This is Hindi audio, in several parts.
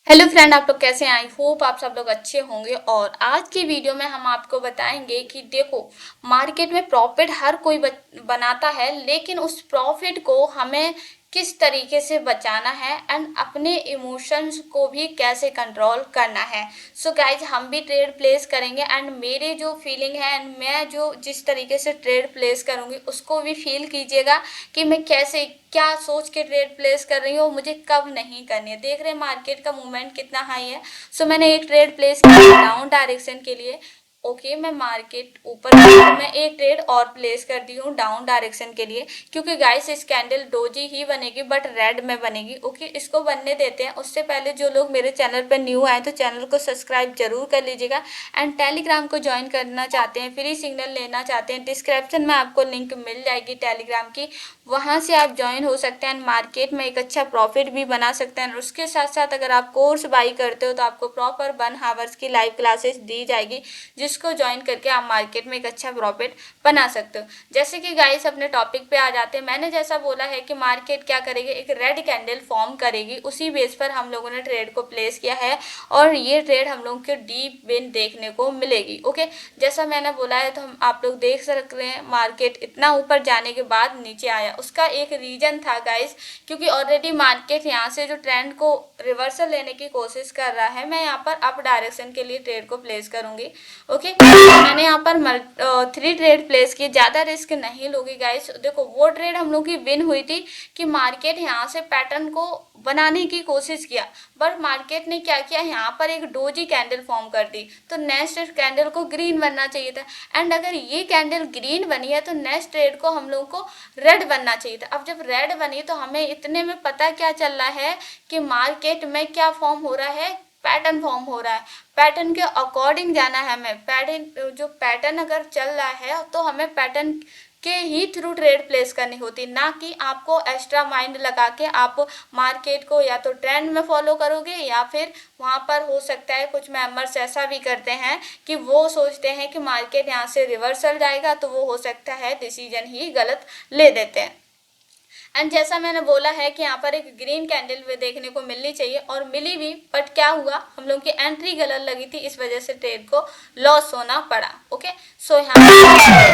हेलो फ्रेंड, आप लोग कैसे हैं? आई होप आप सब लोग अच्छे होंगे। और आज की वीडियो में हम आपको बताएंगे कि देखो, मार्केट में प्रॉफिट हर कोई बनाता है, लेकिन उस प्रॉफिट को हमें किस तरीके से बचाना है एंड अपने इमोशंस को भी कैसे कंट्रोल करना है। सो गाइज, हम भी ट्रेड प्लेस करेंगे एंड मेरे जो फीलिंग है एंड मैं जो जिस तरीके से ट्रेड प्लेस करूंगी उसको भी फील कीजिएगा कि मैं कैसे क्या सोच के ट्रेड प्लेस कर रही हूँ, मुझे कब नहीं करनी है। देख रहे हैं मार्केट का मूवमेंट कितना हाई है। सो मैंने एक ट्रेड प्लेस किया डाउन डायरेक्शन के लिए। ओके, मैं मार्केट ऊपर तो मैं एक ट्रेड और प्लेस कर दी हूँ डाउन डायरेक्शन के लिए, क्योंकि गाइस इस कैंडल डोजी ही बनेगी बट रेड में बनेगी। ओके, इसको बनने देते हैं। उससे पहले जो लोग मेरे चैनल पर न्यू आए तो चैनल को सब्सक्राइब जरूर कर लीजिएगा एंड टेलीग्राम को ज्वाइन करना चाहते हैं, फ्री सिग्नल लेना चाहते हैं, डिस्क्रिप्शन में आपको लिंक मिल जाएगी टेलीग्राम की, वहाँ से आप ज्वाइन हो सकते हैं। मार्केट में एक अच्छा प्रॉफिट भी बना सकते हैं। उसके साथ साथ अगर आप कोर्स बाई करते हो तो आपको प्रॉपर 1 आवर्स की लाइव क्लासेस दी जाएगी, जिसको ज्वाइन करके आप मार्केट में एक अच्छा प्रॉफिट बना सकते हो। जैसे कि गाइस अपने टॉपिक पे आ जाते हैं। मैंने जैसा बोला है कि मार्केट क्या करेगी, एक रेड कैंडल फॉर्म करेगी, उसी बेस पर हम लोगों ने ट्रेड को प्लेस किया है और ये ट्रेड हम लोगों को डीप विन देखने को मिलेगी। ओके, जैसा मैंने बोला है तो हम आप लोग देख सकते हैं मार्केट इतना ऊपर जाने के बाद नीचे आया। उसका एक रीजन था गाइस, क्योंकि ऑलरेडी मार्केट यहाँ से जो ट्रेंड को रिवर्सल लेने की कोशिश कर रहा है, मैं यहाँ पर अप डायरेक्शन के लिए ट्रेड को प्लेस करूंगी। ओके, मैंने यहाँ पर 3 ट्रेड प्लेस किए, ज्यादा रिस्क नहीं लोगी गाइस। देखो, वो ट्रेड हम लोग की विन हुई थी कि मार्केट यहाँ से पैटर्न को बनाने की कोशिश किया, बट मार्केट ने क्या किया, यहाँ पर एक डोजी कैंडल फॉर्म कर दी। तो नेक्स्ट कैंडल को ग्रीन बनना चाहिए था एंड अगर ये कैंडल ग्रीन बनी है तो नेक्स्ट ट्रेड को हम लोग को रेड बनना चाहिए था। अब जब रेड बनी तो हमें इतने में पता क्या चल रहा है कि मार्केट में क्या फॉर्म हो रहा है, पैटर्न फॉर्म हो रहा है। पैटर्न के अकॉर्डिंग जाना है हमें। पैटर्न जो पैटर्न अगर चल रहा है तो हमें पैटर्न के ही थ्रू ट्रेड प्लेस करनी होती, ना कि आपको एक्स्ट्रा माइंड लगा के आप मार्केट को या तो ट्रेंड में फॉलो करोगे या फिर वहां पर हो सकता है कुछ मेंबर्स ऐसा भी करते हैं कि वो सोचते हैं कि मार्केट यहाँ से रिवर्सल जाएगा तो वो हो सकता है डिसीजन ही गलत ले देते हैं। एंड जैसा मैंने बोला है कि यहाँ पर एक ग्रीन कैंडल भी देखने को मिलनी चाहिए और मिली भी, बट क्या हुआ, हम लोग की एंट्री गलत लगी थी, इस वजह से ट्रेड को लॉस होना पड़ा। ओके, सो यहाँ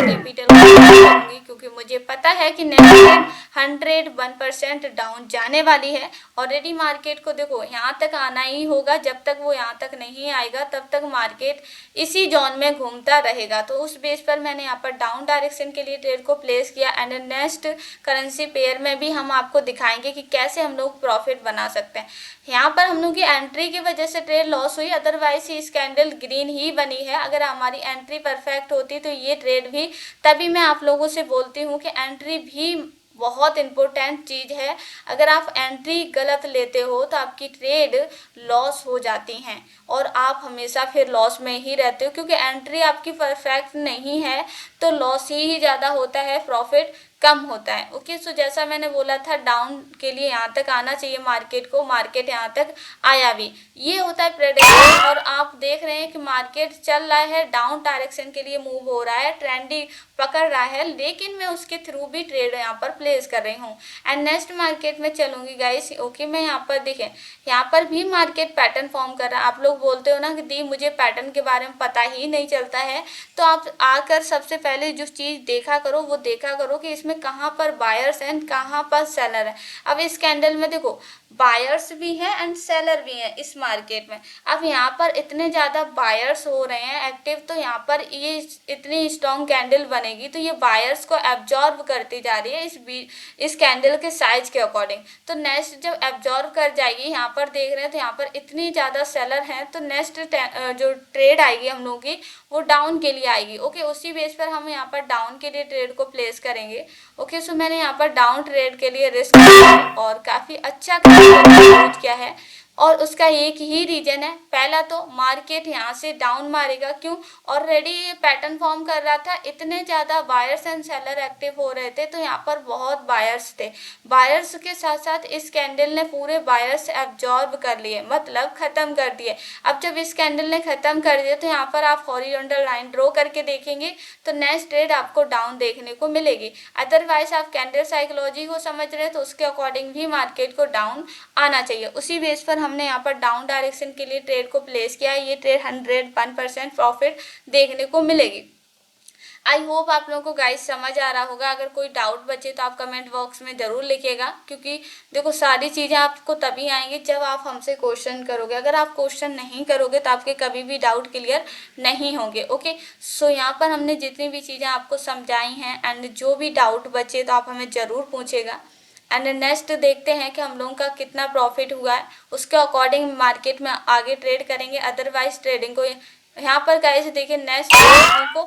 कैपिटल करूंगी क्योंकि मुझे पता है कि नेक्स्ट 101% डाउन जाने वाली है। ऑलरेडी मार्केट को देखो यहाँ तक आना ही होगा, जब तक वो यहाँ तक नहीं आएगा तब तक मार्केट इसी जोन में घूमता रहेगा। तो उस बेस पर मैंने यहाँ पर डाउन डायरेक्शन के लिए ट्रेड को प्लेस किया एंड नेक्स्ट करेंसी पेयर में भी हम आपको दिखाएंगे कि कैसे हम लोग प्रॉफिट बना सकते हैं। यहाँ पर हम लोग की एंट्री की वजह से ट्रेड लॉस हुई, अदरवाइज इस कैंडल ग्रीन ही बनी है। अगर हमारी एंट्री परफेक्ट होती तो ये ट्रेड भी, तभी मैं आप लोगों से बोलती हूँ कि एंट्री भी बहुत इंपॉर्टेंट चीज है। अगर आप एंट्री गलत लेते हो तो आपकी ट्रेड लॉस हो जाती हैं और आप हमेशा फिर लॉस में ही रहते हो, क्योंकि एंट्री आपकी परफेक्ट नहीं है तो लॉस ही ज़्यादा होता है, प्रॉफिट कम होता है। ओके, सो जैसा मैंने बोला था डाउन के लिए यहाँ तक आना चाहिए मार्केट को, मार्केट यहाँ तक आया भी, ये होता है प्रेडिक्शन। और आप देख रहे हैं कि मार्केट चल रहा है डाउन डायरेक्शन के लिए मूव हो रहा है, ट्रेंडी पकड़ रहा है, लेकिन मैं उसके थ्रू भी ट्रेड यहाँ पर प्लेस कर रही हूँ एंड नेक्स्ट मार्केट में चलूंगी गाइस। ओके, मैं यहाँ पर देखें, यहाँ पर भी मार्केट पैटर्न फॉर्म कर रहा है। आप लोग बोलते हो ना कि दी मुझे पैटर्न के बारे में पता ही नहीं चलता है, तो आप आकर सबसे पहले जो चीज देखा करो वो देखा करो कि इसमें कहाँ पर बायर्स एंड कहाँ पर सेलर है। अब इस कैंडल में देखो बायर्स भी हैं एंड सेलर भी हैं इस मार्केट में। अब यहाँ पर इतने ज़्यादा बायर्स हो रहे हैं एक्टिव, तो यहाँ पर ये इतनी स्ट्रॉन्ग कैंडल बनेगी तो ये बायर्स को एब्जॉर्ब करती जा रही है इस कैंडल के साइज के अकॉर्डिंग। तो नेक्स्ट जब एब्जॉर्ब कर जाएगी, यहाँ पर देख रहे हैं तो यहाँ पर इतनी ज़्यादा सेलर हैं, तो नेक्स्ट जो ट्रेड आएगी हम लोगों की वो डाउन के लिए आएगी। ओके, उसी बेस पर हम यहाँ पर डाउन के लिए ट्रेड को प्लेस करेंगे। ओके, सो मैंने यहाँ पर डाउन ट्रेड के लिए रिस्क और काफ़ी अच्छा यूज किया है और उसका एक ही रीजन है। पहला तो मार्केट यहाँ से डाउन मारेगा, क्यों, ऑलरेडी ये पैटर्न फॉर्म कर रहा था, इतने ज़्यादा बायर्स एंड सेलर एक्टिव हो रहे थे तो यहाँ पर बहुत बायर्स थे। बायर्स के साथ साथ इस कैंडल ने पूरे बायर्स एब्जॉर्ब कर लिए, मतलब खत्म कर दिए। अब जब इस कैंडल ने खत्म कर दिया तो यहाँ पर आप हॉरिजॉन्टल लाइन ड्रॉ करके देखेंगे तो नेक्स्ट ट्रेड आपको डाउन देखने को मिलेगी। अदरवाइज आप कैंडल साइकोलॉजी को समझ रहे हैं तो उसके अकॉर्डिंग भी मार्केट को डाउन आना चाहिए। उसी बेस पर हमने यहाँ पर डाउन डायरेक्शन के लिए ट्रेड को प्लेस किया है, ये ट्रेड 101% प्रॉफिट देखने को मिलेगी। आई होप आप लोगों को गाइस समझ आ रहा होगा। अगर कोई डाउट बचे तो आप कमेंट बॉक्स में ज़रूर लिखिएगा, क्योंकि देखो सारी चीज़ें आपको तभी आएंगी जब आप हमसे क्वेश्चन करोगे। अगर आप क्वेश्चन नहीं करोगे तो आपके कभी भी डाउट क्लियर नहीं होंगे। ओके, सो यहाँ पर हमने जितनी भी चीज़ें आपको समझाई हैं, एंड जो भी डाउट बचे तो आप हमें ज़रूर पूछेगा। एंड नेक्स्ट देखते हैं कि हम लोगों का कितना प्रॉफिट हुआ है, उसके अकॉर्डिंग मार्केट में आगे ट्रेड करेंगे। अदरवाइज ट्रेडिंग को यहाँ पर गाइस देखिए नेक्स्ट को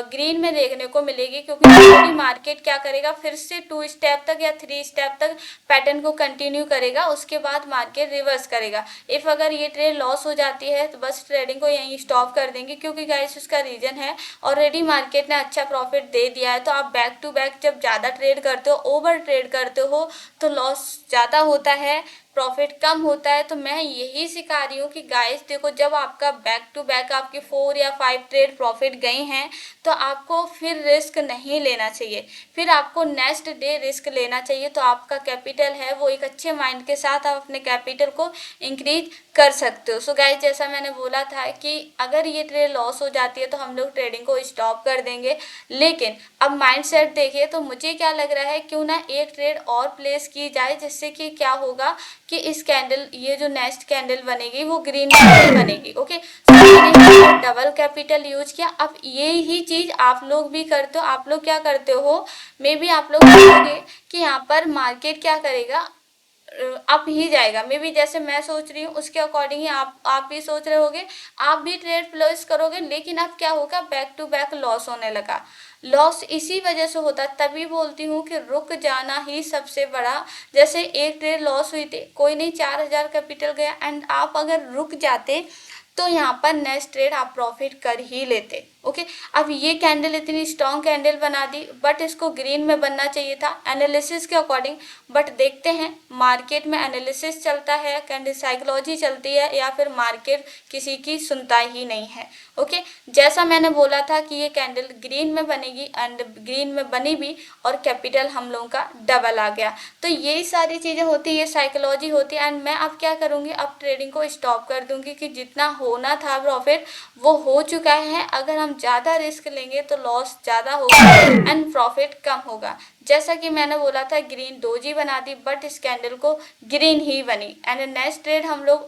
ग्रीन में देखने को मिलेगी, क्योंकि मार्केट क्या करेगा, फिर से 2 स्टेप तक या 3 स्टेप तक पैटर्न को कंटिन्यू करेगा, उसके बाद मार्केट रिवर्स करेगा। इफ अगर ये ट्रेड लॉस हो जाती है तो बस ट्रेडिंग को यहीं स्टॉप कर देंगे, क्योंकि गाइस उसका रीजन है ऑलरेडी मार्केट ने अच्छा प्रॉफिट दे दिया है। तो आप बैक टू बैक जब ज़्यादा ट्रेड करते हो, ओवर ट्रेड करते हो, तो लॉस ज़्यादा होता है, प्रॉफिट कम होता है। तो मैं यही सिखा रही हूँ कि गाइस देखो, जब आपका बैक टू बैक आपकी 4 या 5 ट्रेड प्रॉफिट गए हैं तो आपको फिर रिस्क नहीं लेना चाहिए, फिर आपको नेक्स्ट डे रिस्क लेना चाहिए। तो आपका कैपिटल है वो एक अच्छे माइंड के साथ आप अपने कैपिटल को इंक्रीज कर सकते हो। सो गाइस जैसा मैंने बोला था कि अगर ये ट्रेड लॉस हो जाती है तो हम लोग ट्रेडिंग को स्टॉप कर देंगे। लेकिन अब माइंडसेट देखिए, तो मुझे क्या लग रहा है, क्यों ना एक ट्रेड और प्लेस की जाए, जिससे कि क्या होगा कि इस कैंडल, ये जो नेक्स्ट कैंडल बनेगी वो ग्रीन कैंडल बनेगी। ओके, तो मैंने डबल कैपिटल यूज किया। अब ये ही चीज आप लोग भी करते हो। आप लोग क्या करते हो, मे बी आप लोग सोचोगे कि यहाँ पर मार्केट क्या करेगा, अप ही जाएगा। मे बी जैसे मैं सोच रही हूँ उसके अकॉर्डिंग ही आप भी सोच रहे होगे, आप भी ट्रेड प्लेस करोगे। लेकिन अब क्या होगा, बैक टू बैक लॉस होने लगा। लॉस इसी वजह से होता, तभी बोलती हूँ कि रुक जाना ही सबसे बड़ा। जैसे एक ट्रेड लॉस हुई थी, कोई नहीं, 4000 कैपिटल गया, एंड आप अगर रुक जाते तो यहाँ पर नेक्स्ट ट्रेड आप प्रॉफिट कर ही लेते। ओके, अब ये कैंडल इतनी स्ट्रॉन्ग कैंडल बना दी, बट इसको ग्रीन में बनना चाहिए था एनालिसिस के अकॉर्डिंग। बट देखते हैं मार्केट में एनालिसिस चलता है, कैंडल साइकोलॉजी चलती है, या फिर मार्केट किसी की सुनता ही नहीं है। ओके, जैसा मैंने बोला था कि ये कैंडल ग्रीन में बनेगी, एंड ग्रीन में बनी भी, और कैपिटल हम लोगों का डबल आ गया। तो यही सारी चीज़ें होती है, ये साइकोलॉजी होती है। एंड मैं अब क्या करूँगी, अब ट्रेडिंग को स्टॉप कर दूँगी कि जितना होना था प्रॉफिट वो हो चुका है। अगर हम ज़्यादा रिस्क लेंगे तो लॉस ज़्यादा होगा एंड प्रॉफिट कम होगा। जैसा कि मैंने बोला था ग्रीन डोजी बना दी, बट इस कैंडल को ग्रीन ही बनी। एंड नेक्स्ट ट्रेड हम लोग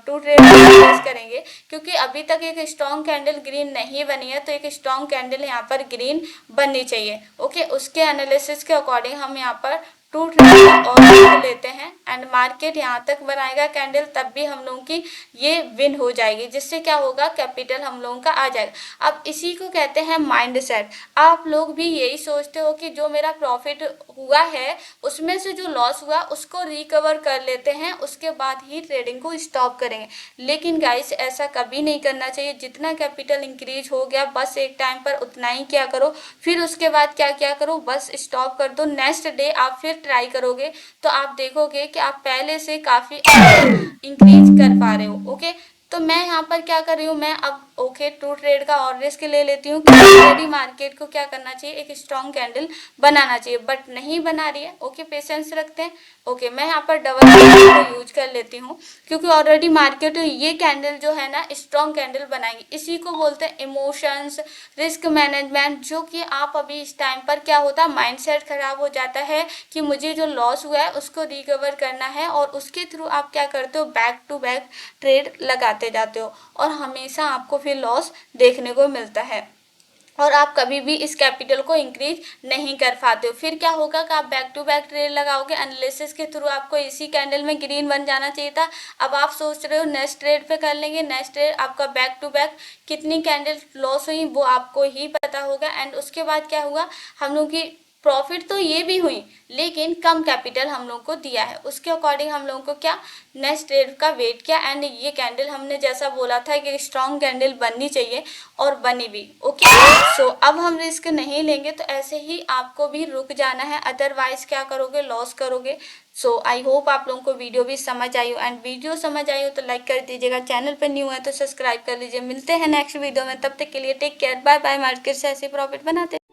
2 ट्रेड प्लेस करेंगे, क्योंकि अभी तक एक स्ट्रॉन्ग कैंडल ग्रीन नहीं बनी है, तो एक स्ट्रॉन्ग कैंडल यहाँ पर ग्रीन बननी चाहिए। ओके, उसके एनालिसिस के अकॉर्डिंग हम यहाँ पर 2 ट्रेड और लेते हैं, एंड मार्केट यहाँ तक बनाएगा कैंडल, तब भी हम लोगों की ये विन हो जाएगी, जिससे क्या होगा, कैपिटल हम लोगों का आ जाएगा। अब इसी को कहते हैं माइंड सेट। आप लोग भी यही सोचते हो कि जो मेरा प्रॉफिट हुआ है उसमें से जो लॉस हुआ उसको रिकवर कर लेते हैं, उसके बाद ही ट्रेडिंग को स्टॉप करेंगे। लेकिन गाइस ऐसा कभी नहीं करना चाहिए। जितना कैपिटल इंक्रीज हो गया बस एक टाइम पर उतना ही क्या करो, फिर उसके बाद क्या करो, बस स्टॉप कर दो। नेक्स्ट डे आप फिर ट्राई करोगे तो आप देखोगे कि आप पहले से काफ़ी इंक्रीज कर पा रहे हो। ओके, तो मैं यहाँ पर क्या कर रही हूँ, मैं अब 2 ट्रेड का और रिस्क ले लेती हूँ। ऑलरेडी मार्केट को क्या करना चाहिए, एक स्ट्रॉन्ग कैंडल बनाना चाहिए, बट नहीं बना रही है। ओके, पेशेंस रखते हैं। ओके, मैं यहाँ पर डबल कैंडल को यूज कर लेती हूँ, क्योंकि ऑलरेडी मार्केट ये कैंडल जो है ना स्ट्रॉन्ग कैंडल बनाएंगी। इसी को बोलते हैं इमोशंस, रिस्क मैनेजमेंट, जो कि आप अभी इस टाइम पर क्या होता है, माइंडसेट खराब हो जाता है कि मुझे जो लॉस हुआ है उसको रिकवर करना है, और उसके थ्रू आप क्या करते हो, बैक टू बैक ट्रेड लगाते जाते हो, और हमेशा आपको फिर लॉस देखने को मिलता है, और आप कभी भी इस कैपिटल को इंक्रीज नहीं कर पाते हो। फिर क्या होगा कि आप बैक टू बैक ट्रेड लगाओगे, एनालिसिस के थ्रू आपको इसी कैंडल में ग्रीन बन जाना चाहिए था। अब आप सोच रहे हो नेक्स्ट ट्रेड पे कर लेंगे, नेक्स्ट ट्रेड आपका बैक टू बैक कितनी कैंडल लॉस हुई वो आपको ही पता होगा। एंड उसके बाद क्या हुआ, हम लोग की प्रॉफिट तो ये भी हुई, लेकिन कम कैपिटल हम लोग को दिया है। उसके अकॉर्डिंग हम लोगों को क्या, नेक्स्ट ट्रेड का वेट किया, एंड ये कैंडल हमने जैसा बोला था कि स्ट्रॉन्ग कैंडल बननी चाहिए, और बनी भी। ओके, सो अब हम रिस्क नहीं लेंगे, तो ऐसे ही आपको भी रुक जाना है, अदरवाइज क्या करोगे, लॉस करोगे। सो आई होप आप लोगों को वीडियो भी समझ आई हो, एंड वीडियो समझ आई हो तो लाइक कर दीजिएगा, चैनल पर न्यू है तो सब्सक्राइब कर लीजिए। मिलते हैं नेक्स्ट वीडियो में, तब तक के लिए take care, bye bye. Market से ऐसे प्रॉफिट बनाते